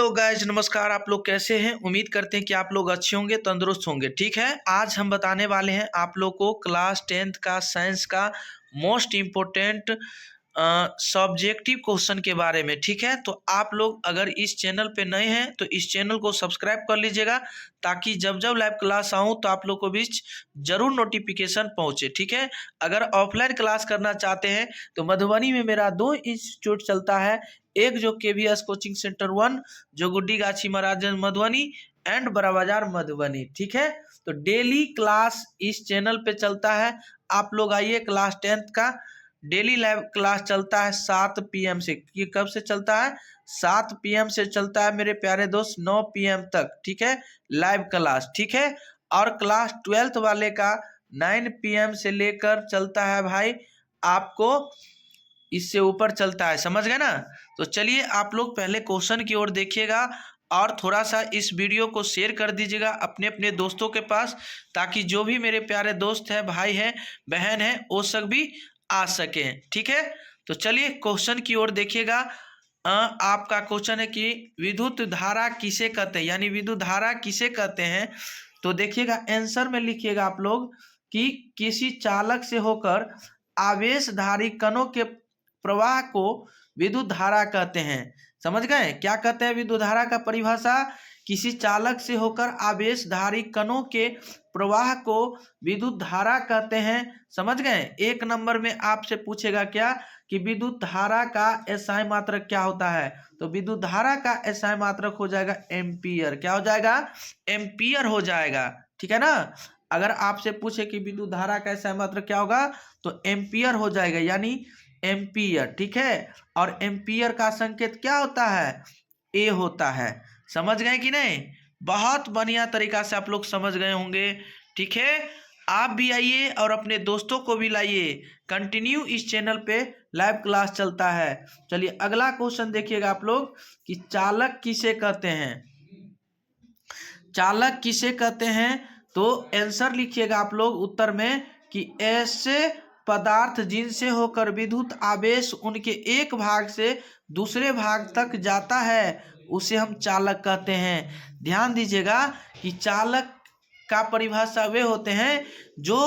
Hello guys, नमस्कार। आप लोग कैसे हैं? उम्मीद करते हैं कि आप लोग अच्छे होंगे, तंदुरुस्त होंगे। ठीक है, आज हम बताने वाले हैं आप लोग को क्लास 10th का साइंस का मोस्ट इम्पोर्टेंट सब्जेक्टिव क्वेश्चन के बारे में। ठीक है, तो आप लोग अगर इस चैनल पे नए हैं तो इस चैनल को सब्सक्राइब कर लीजिएगा, ताकि जब जब लाइव क्लास आऊँ तो आप लोग को बीच जरूर नोटिफिकेशन पहुँचे। ठीक है, अगर ऑफलाइन क्लास करना चाहते हैं तो मधुबनी में मेरा 2 इंस्टीट्यूट चलता है। एक जो KVS कोचिंग सेंटर 1 जो गुड्डी गाछी महाराजगंज मधुबनी एंड बड़ा बाजार मधुबनी। ठीक है, तो डेली क्लास इस चैनल पे चलता है। आप लोग आइए, क्लास 10th का डेली लाइव क्लास चलता है 7 PM से। ये कब से चलता है? 7 PM से चलता है मेरे प्यारे दोस्त, 9 PM तक। ठीक है, लाइव क्लास। ठीक है, और क्लास 12th वाले का 9 PM से लेकर चलता है भाई, आपको इससे ऊपर चलता है। समझ गए ना? तो चलिए आप लोग पहले क्वेश्चन की ओर देखिएगा और थोड़ा सा इस वीडियो को शेयर कर दीजिएगा अपने अपने दोस्तों के पास, ताकि जो भी मेरे प्यारे दोस्त हैं, भाई हैं, बहन हैं, वो सब भी आ सकें। ठीक है, तो चलिए क्वेश्चन की ओर देखिएगा। आपका क्वेश्चन है कि विद्युत धारा किसे कहते हैं, यानी विद्युत धारा किसे कहते हैं। तो देखिएगा, आंसर में लिखिएगा आप लोग कि किसी चालक से होकर आवेशधारी कणों के प्रवाह को विद्युत धारा कहते हैं। समझ गए? क्या कहते हैं विद्युत धारा का परिभाषा? किसी चालक से होकर आवेशधारी कणों के प्रवाह को विद्युत धारा कहते हैं। समझ गए? 1 नंबर में आपसे पूछेगा क्या कि विद्युत धारा का SI मात्रक क्या होता है। तो विद्युत धारा का SI मात्रक हो जाएगा एम्पियर। क्या हो जाएगा? एम्पियर हो जाएगा। ठीक है ना? अगर आपसे पूछे कि विद्युत धारा का SI मात्रक क्या होगा तो एम्पियर हो जाएगा, यानी एम्पियर। ठीक है, और एम्पियर का संकेत क्या होता है? ए होता है। समझ गए कि नहीं? बहुत बढ़िया तरीका से आप लोग समझ गए होंगे। ठीक है, आप भी आइए और अपने दोस्तों को भी लाइए। कंटिन्यू इस चैनल पे लाइव क्लास चलता है। चलिए अगला क्वेश्चन देखिएगा आप लोग कि चालक किसे कहते हैं। चालक किसे कहते हैं, तो आंसर लिखिएगा आप लोग उत्तर में कि ऐसे पदार्थ जिनसे होकर विद्युत आवेश उनके एक भाग से दूसरे भाग तक जाता है उसे हम चालक कहते हैं। ध्यान दीजिएगा कि चालक का परिभाषा वे होते हैं जो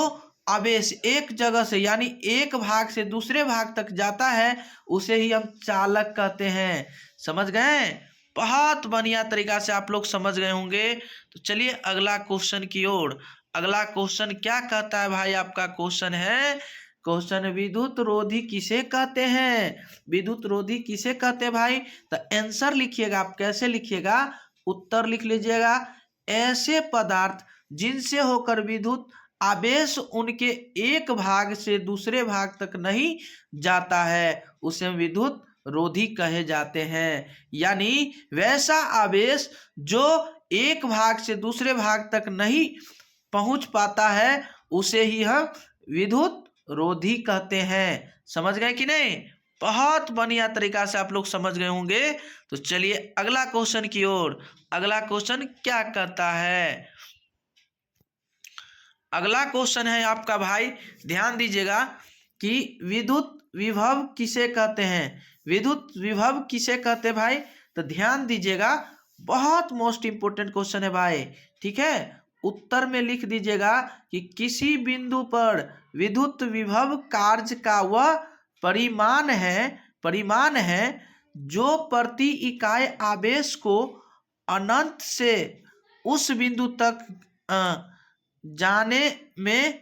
आवेश एक जगह से, यानी एक भाग से दूसरे भाग तक जाता है, उसे ही हम चालक कहते हैं। समझ गए? बहुत बढ़िया तरीका से आप लोग समझ गए होंगे। तो चलिए अगला क्वेश्चन की ओर। अगला क्वेश्चन क्या कहता है भाई? आपका क्वेश्चन है, क्वेश्चन विद्युत रोधी किसे कहते हैं। विद्युत रोधी किसे कहते हैं भाई? तो आंसर लिखिएगा। आप कैसे लिखिएगा? उत्तर लिख लीजिएगा, ऐसे पदार्थ जिनसे होकर विद्युत आवेश उनके एक भाग से दूसरे भाग तक नहीं जाता है उसे हम विद्युत रोधी कहे जाते हैं। यानी वैसा आवेश जो एक भाग से दूसरे भाग तक नहीं पहुंच पाता है उसे ही हम विद्युत रोधी कहते हैं। समझ गए कि नहीं? बहुत बढ़िया तरीका से आप लोग समझ गए होंगे। तो चलिए अगला क्वेश्चन की ओर। अगला क्वेश्चन क्या कहता है? अगला क्वेश्चन है आपका भाई, ध्यान दीजिएगा कि विद्युत विभव किसे कहते हैं। विद्युत विभव किसे कहते हैं भाई? तो ध्यान दीजिएगा, बहुत मोस्ट इंपोर्टेंट क्वेश्चन है भाई। ठीक है, उत्तर में लिख दीजिएगा कि किसी बिंदु पर विद्युत विभव कार्य का वह परिमाण है जो प्रति इकाई आवेश को अनंत से उस बिंदु तक जाने में,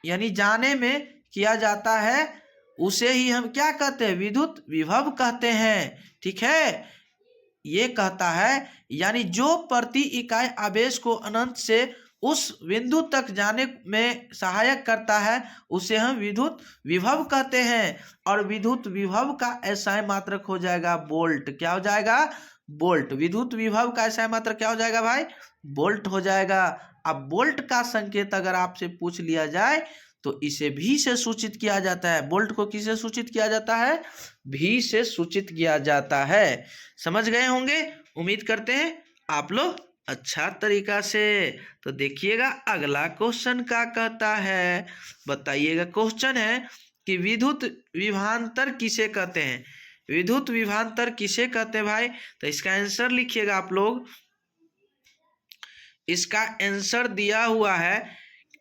यानी जाने में किया जाता है, उसे ही हम क्या कहते हैं? विद्युत विभव कहते हैं। ठीक है, ये कहता है यानी जो प्रति इकाई आवेश को अनंत से उस बिंदु तक जाने में सहायक करता है उसे हम विद्युत विभव कहते हैं। और विद्युत विभव का SI मात्रक हो जाएगा वोल्ट। क्या हो जाएगा? वोल्ट। विद्युत विभव का SI मात्रक क्या हो जाएगा भाई? वोल्ट हो जाएगा। अब वोल्ट का संकेत अगर आपसे पूछ लिया जाए तो इसे भी से सूचित किया जाता है। वोल्ट को किसे सूचित किया जाता है? भी से सूचित किया जाता है। समझ गए होंगे, उम्मीद करते हैं आप लोग अच्छा तरीका से। तो देखिएगा अगला क्वेश्चन क्या कहता है, बताइएगा। क्वेश्चन है कि विद्युत विभवांतर किसे कहते हैं। विद्युत विभवांतर किसे कहते हैं भाई? तो इसका आंसर लिखिएगा आप लोग। इसका आंसर दिया हुआ है,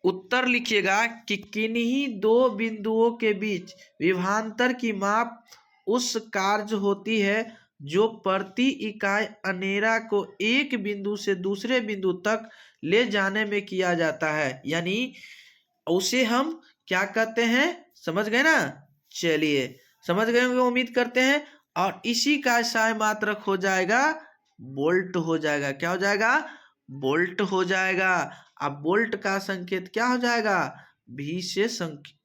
उत्तर लिखिएगा कि किन्हीं दो बिंदुओं के बीच विभवांतर की माप उस कार्य होती है जो प्रति इकाई अनेरा को एक बिंदु से दूसरे बिंदु तक ले जाने में किया जाता है। यानी उसे हम क्या कहते हैं, समझ गए ना? चलिए समझ गए होंगे उम्मीद करते हैं। और इसी का सहाय मात्रक हो जाएगा बोल्ट हो जाएगा। क्या हो जाएगा? बोल्ट हो जाएगा। अब बोल्ट का संकेत क्या हो जाएगा? भी से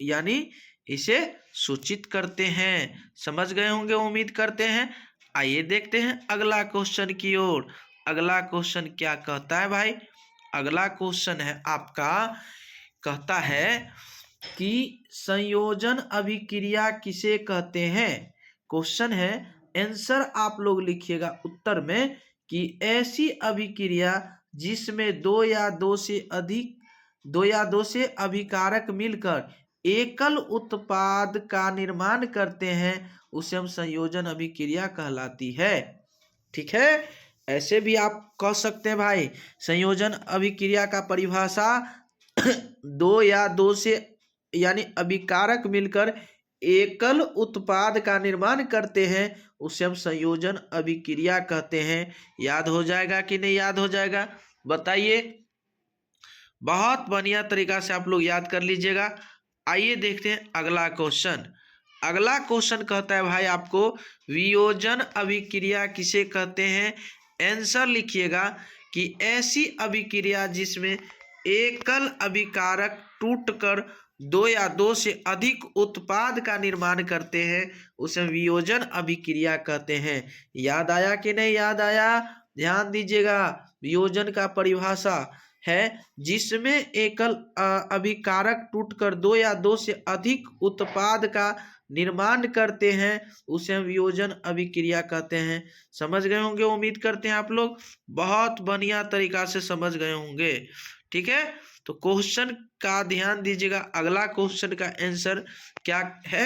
यानी इसे सूचित करते हैं। समझ गए होंगे उम्मीद करते हैं। आइए देखते हैं अगला क्वेश्चन की ओर। अगला क्वेश्चन क्या कहता है भाई? अगला क्वेश्चन है आपका, कहता है कि संयोजन अभिक्रिया किसे कहते हैं? क्वेश्चन है, आंसर आप लोग लिखिएगा उत्तर में कि ऐसी अभिक्रिया जिसमें दो या दो से अभिकारक मिलकर एकल उत्पाद का निर्माण करते हैं उसे हम संयोजन अभिक्रिया कहलाती है। ठीक है, ऐसे भी आप कह सकते हैं भाई। संयोजन अभिक्रिया का परिभाषा दो या दो से यानी अभिकारक मिलकर एकल उत्पाद का निर्माण करते हैं उसे हम संयोजन अभिक्रिया कहते हैं। याद हो जाएगा कि नहीं याद हो जाएगा? बताइए। बहुत बढ़िया तरीका से आप लोग याद कर लीजिएगा। आइए देखते हैं अगला क्वेश्चन। अगला क्वेश्चन कहता है भाई आपको, वियोजन अभिक्रिया किसे कहते हैं? आंसर लिखिएगा कि ऐसी अभिक्रिया जिसमें एकल अभिकारक टूटकर दो या दो से अधिक उत्पाद का निर्माण करते हैं उसे वियोजन अभिक्रिया कहते हैं। याद आया कि नहीं याद आया? ध्यान दीजिएगा। वियोजन का परिभाषा है जिसमें एकल अभिकारक टूटकर दो या दो से अधिक उत्पाद का निर्माण करते हैं उसे हम वियोजन अभिक्रिया कहते हैं। समझ गए होंगे उम्मीद करते हैं आप लोग। बहुत बढ़िया तरीका से समझ गए होंगे। ठीक है, तो क्वेश्चन का ध्यान दीजिएगा। अगला क्वेश्चन का आंसर क्या है?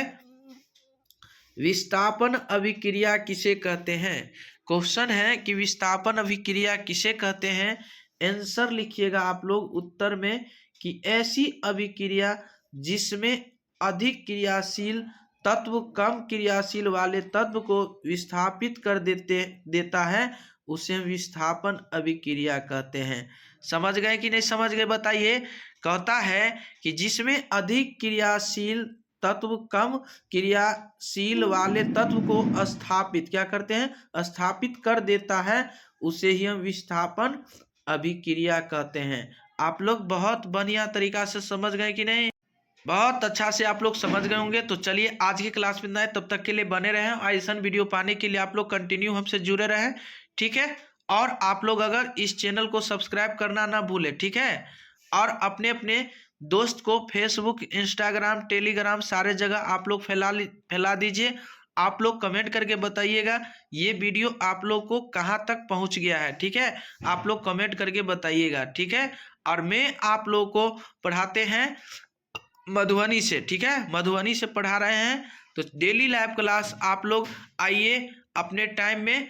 विस्थापन अभिक्रिया किसे कहते हैं? क्वेश्चन है कि विस्थापन अभिक्रिया किसे कहते हैं? आंसर लिखिएगा आप लोग उत्तर में कि ऐसी अभिक्रिया जिसमें अधिक क्रियाशील तत्व कम क्रियाशील वाले तत्व को विस्थापित कर देता है उसे हम विस्थापन अभिक्रिया कहते हैं। समझ गए कि नहीं समझ गए? बताइए। कहता है कि जिसमें अधिक क्रियाशील तत्व कम क्रियाशील वाले तत्व को स्थापित क्या करते हैं? स्थापित कर देता है उसे ही हम विस्थापन अभिक्रिया कहते हैं। आप लोग बहुत बढ़िया तरीका से समझ गए कि नहीं? बहुत अच्छा से आप लोग समझ गए होंगे। तो चलिए आज की क्लास में इतना है, तब तक के लिए बने रहें। ऐसा वीडियो पाने के लिए आप लोग कंटिन्यू हमसे जुड़े रहें। ठीक है, और आप लोग अगर इस चैनल को सब्सक्राइब करना ना भूलें। ठीक है, और अपने अपने दोस्त को फेसबुक, इंस्टाग्राम, टेलीग्राम सारे जगह आप लोग फैला दीजिए। आप लोग कमेंट करके बताइएगा ये वीडियो आप लोग को कहाँ तक पहुँच गया है। ठीक है, आप लोग कमेंट करके बताइएगा। ठीक है, और मैं आप लोग को पढ़ाते हैं मधुबनी से। ठीक है, मधुबनी से पढ़ा रहे हैं। तो डेली लाइव क्लास आप लोग आइए, अपने टाइम में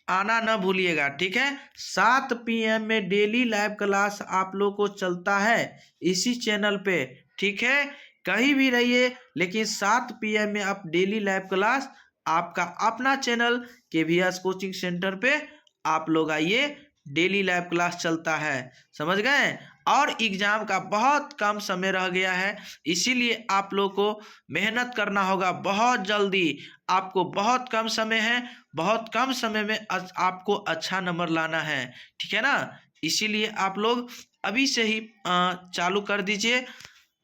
आना ना भूलिएगा। ठीक है, 7 PM में डेली लाइव क्लास आप लोग को चलता है इसी चैनल पे। ठीक है, कहीं भी रहिए लेकिन 7 PM में आप डेली लाइव क्लास आपका अपना चैनल KVS कोचिंग सेंटर पे आप लोग आइए, डेली लाइव क्लास चलता है। समझ गए? और एग्जाम का बहुत कम समय रह गया है, इसीलिए आप लोग को मेहनत करना होगा बहुत जल्दी। आपको बहुत कम समय है, बहुत कम समय में आपको अच्छा नंबर लाना है। ठीक है ना, इसीलिए आप लोग अभी से ही चालू कर दीजिए।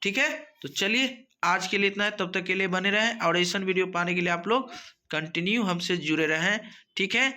ठीक है, तो चलिए आज के लिए इतना है, तब तक के लिए बने रहें और ऐसा वीडियो पाने के लिए आप लोग कंटिन्यू हमसे जुड़े रहें। ठीक है,